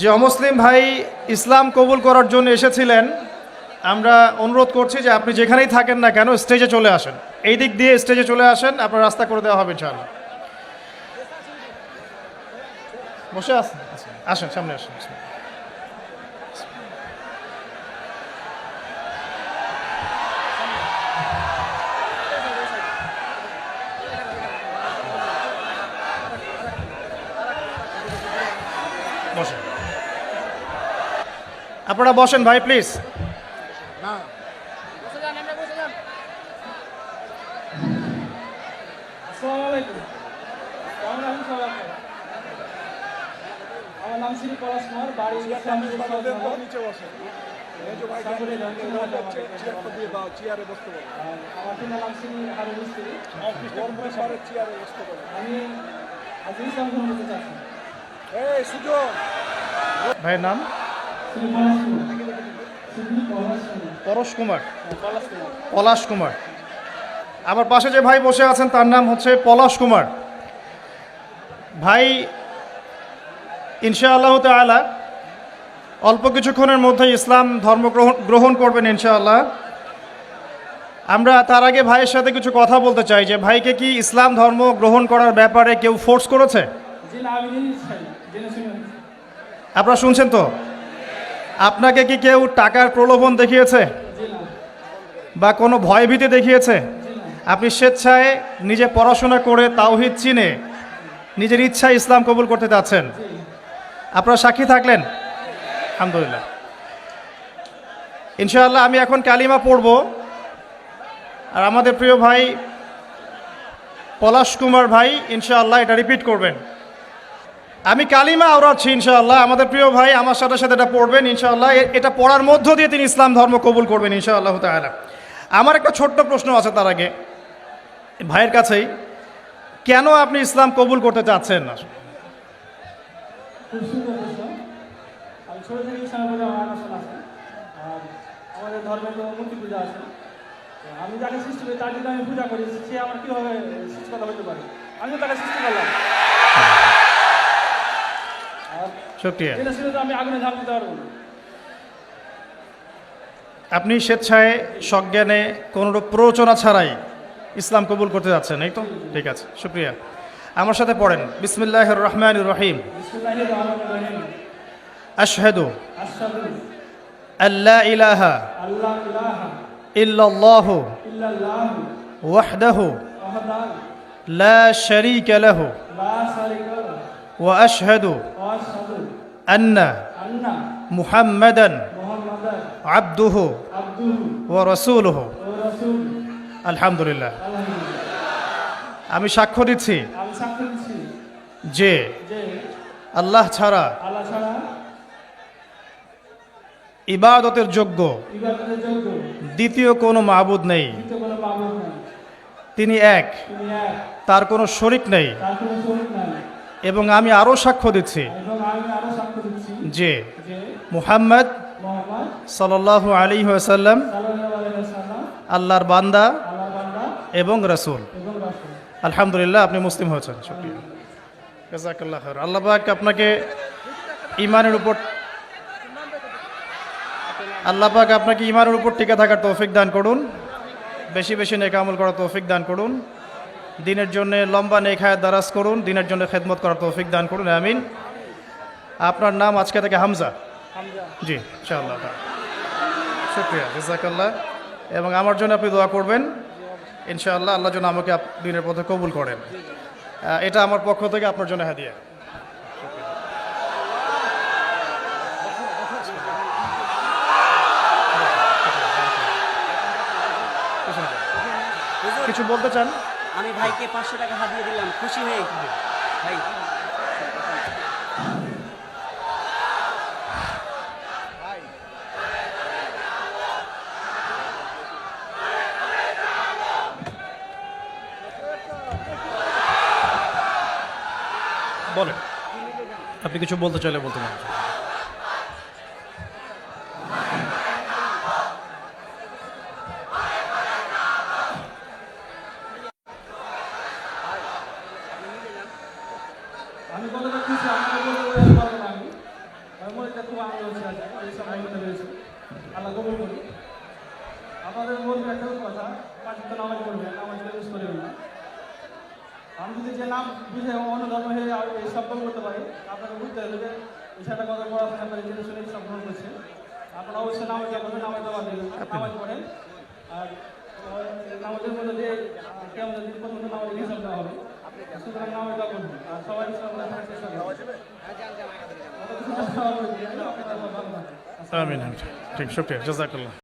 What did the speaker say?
যে অমুসলিম ভাই ইসলাম কবুল করার জন্য এসেছিলেন, আমরা অনুরোধ করছি যে আপনি যেখানেই থাকেন না কেন স্টেজে চলে আসেন। এই দিক দিয়ে স্টেজে চলে আসেন, আপনার রাস্তা করে দেওয়া হবে ইনশাআল্লাহ। বসে আসেন, আসেন সামনে আসেন। বসেন, আপনারা বসেন ভাই প্লিজ। আমার নাম শ্রী পলাশ কুমার, বাড়ি আমার পিতার নাম শ্রী হারুন মিস্ত্রি। আমি আজ ইসলাম গ্রহণ করতে চাচ্ছি। ভাইয়ের নাম শ্রী পলাশ কুমার। পলাশ কুমার। আমার পাশে যে ভাই বসে আছেন তার নাম হচ্ছে পলাশ কুমার। ভাই ইনশাআল্লাহ তাআলা অল্প কিছুক্ষণের মধ্যে ইসলাম ধর্ম গ্রহণ করবেন ইনশাআল্লাহ। আমরা তার আগে ভাইয়ের সাথে কিছু কথা বলতে চাই যে ভাইকে কি ইসলাম ধর্ম গ্রহণ করার ব্যাপারে কেউ ফোর্স করেছে? আপনারা শুনছেন তো? আপনাকে কি কেউ টাকার প্রলোভন দেখিয়েছে বা কোনো ভয়ভীতি দেখিয়েছে? আপনি স্বেচ্ছায় নিজে পড়াশোনা করে তাওহীদ চিনে নিজের ইচ্ছায় ইসলাম কবুল করতে চাচ্ছেন। আপনারা সাক্ষী থাকলেন, আলহামদুলিল্লাহ। ইনশাআল্লাহ আমি এখন কালিমা পড়ব, আর আমাদের প্রিয় ভাই পলাশ কুমার ভাই ইনশাআল্লাহ এটা রিপিট করবেন। আমি কালিমা আওড়াচ্ছি ইনশাআল্লাহ, আমাদের প্রিয় ভাই আমার সাথে সাথে এটা পড়বেন ইনশাআল্লাহ। এটা পড়ার মধ্য দিয়ে তিনি ইসলাম ধর্ম কবুল করবেন ইনশাআল্লাহ তাআলা। আমার একটা ছোট্ট প্রশ্ন আছে তার আগে ভাইয়ের কাছেই, কেন আপনি ইসলাম কবুল করতে চাচ্ছেন না? খুব সুন্দর প্রশ্ন। আমি ছোটো থেকে ইসলামের প্রতি আমার আকর্ষণ আছে, আর আমাদের ধর্মে তো মূর্তি পূজা আছে। আমি যাকে সৃষ্টি করি তার যদি আমি পূজা করি, সে আমার কীভাবে সৃষ্টিকর্তা হতে পারে? আমিও তাকে সৃষ্টি করলাম, আর শুকরিয়া। যেটা ছিল তো আমি আগুনে ঝাঁপ দিতে পারবো না। আপনি স্বেচ্ছায় সজ্ঞানে কোনোরূপ প্ররোচনা ছাড়াই ইসলাম কবুল করতে যাচ্ছেন, এই তো? ঠিক আছে, শুকরিয়া। আমার সাথে পড়েন, বিসমিল্লাহির রহমানির রহিম। বিসমিল্লাহির রহমানির রহিম। আশহাদু আশহাদু আল্লা ইলাহা আল্লা ইলাহা ইল্লাল্লাহু ইল্লাল্লাহু ওয়াহদাহু ওয়াহদাহু লা শারীকা লাহু লা শারীকা লাহু ওয়া আশহাদু ওয়া আশহাদু আন্না আন্না মুহাম্মাদান মুহাম্মাদান আবদুহু আবদুহু ওয়া রাসূলুহু। ওয়া রাসূলুহু। আলহামদুলিল্লাহ। আলহামদুলিল্লাহ। আমি সাক্ষ্য দিচ্ছি আমি সাক্ষ্য দিচ্ছি যে যে আল্লাহ ছাড়া আল্লাহ ছাড়া ইবাদতের যোগ্য ইবাদতের যোগ্য দ্বিতীয় কোনো মাবুদ নেই। দ্বিতীয় কোনো মাবুদ নাই। তিনি এক, তিনি এক, তার কোনো শরিক নেই। তার কোনো শরীক নাই। এবং আমি আরও সাক্ষ্য দিচ্ছি এবং আমি আরো সাক্ষ্য দিচ্ছি যে যে মুহাম্মদ মুহাম্মদ সাল্লাল্লাহু আলাইহি ওয়াসাল্লাম সাল্লাল্লাহু আলাইহি ওয়াসাল্লাম আল্লাহর বান্দা আল্লাহর বান্দা এবং রাসূল। এবং রাসূল। আলহামদুলিল্লাহ, আপনি মুসলিম হয়েছেন, শুকরিয়া। জাযাকাল্লাহ খায়র। আল্লাহ পাক আপনাকে ঈমানের উপর ঈমানের উপর টিকে থাকার তৌফিক দান করুন, বেশি বেশি নেক আমল করার তৌফিক দান করুন, দিনের জন্য লম্বা নেক হায়াত দারাজ করুন, দিনের জন্য খেদমত করার তৌফিক দান করুন, আমিন। আপনার নাম আজকে থেকে হামজা? জি, ইনশাআল্লাহ। শুকরিয়া, জাযাকাল্লাহ। এবং আমার জন্য আপনি দোয়া করবেন ইনশাআল্লাহ, আল্লাহ যেন আমাকে দিনের পথে কবুল করেন। এটা আমার পক্ষ থেকে আপনার জন্য হাদিয়া। কিছু বলতে চান? আমি ভাইকে 500 টাকা হাতিয়ে দিলাম, খুশি হয়ে ভাই। বলেন, আপনি কিছু বলতে চাইলে বলতে পারেন। আমি বলে রাখতেছি, আপনারা বলতে পারবেন না। আমি আমি মনে খুব আনন্দ হচ্ছে আজকে এই সময় হতে পেরেছি আল্লাহ কবুল করি আপনাদের বলবো একটা কথা পাঁচটা নামাজ পড়বেন নামাজকে মিস করবেন না আমি যদি যে নাম বুঝে অন্য ধর্ম হয়ে এই শব্দ করতে পারি আপনাকে বুঝতে হবে যে বিষয়টা কথা পড়াশোনা করে জেনে শুনে সব গ্রহণ করছে আপনারা অবশ্যই নামাজ করবেন নামাজ দেওয়া দেবেন নামাজ পড়েন আর নামাজের মধ্যে যে কেমন দিন পর্যন্ত নামাজ হিসাব দেওয়া হবে সুতরাং নামাজ দেওয়া করবেন আর সবাই ইসলাম চেষ্টা করবেন আমিন আমিন। ঠিক শুক্রিয়া, জাজাকাল্লাহ।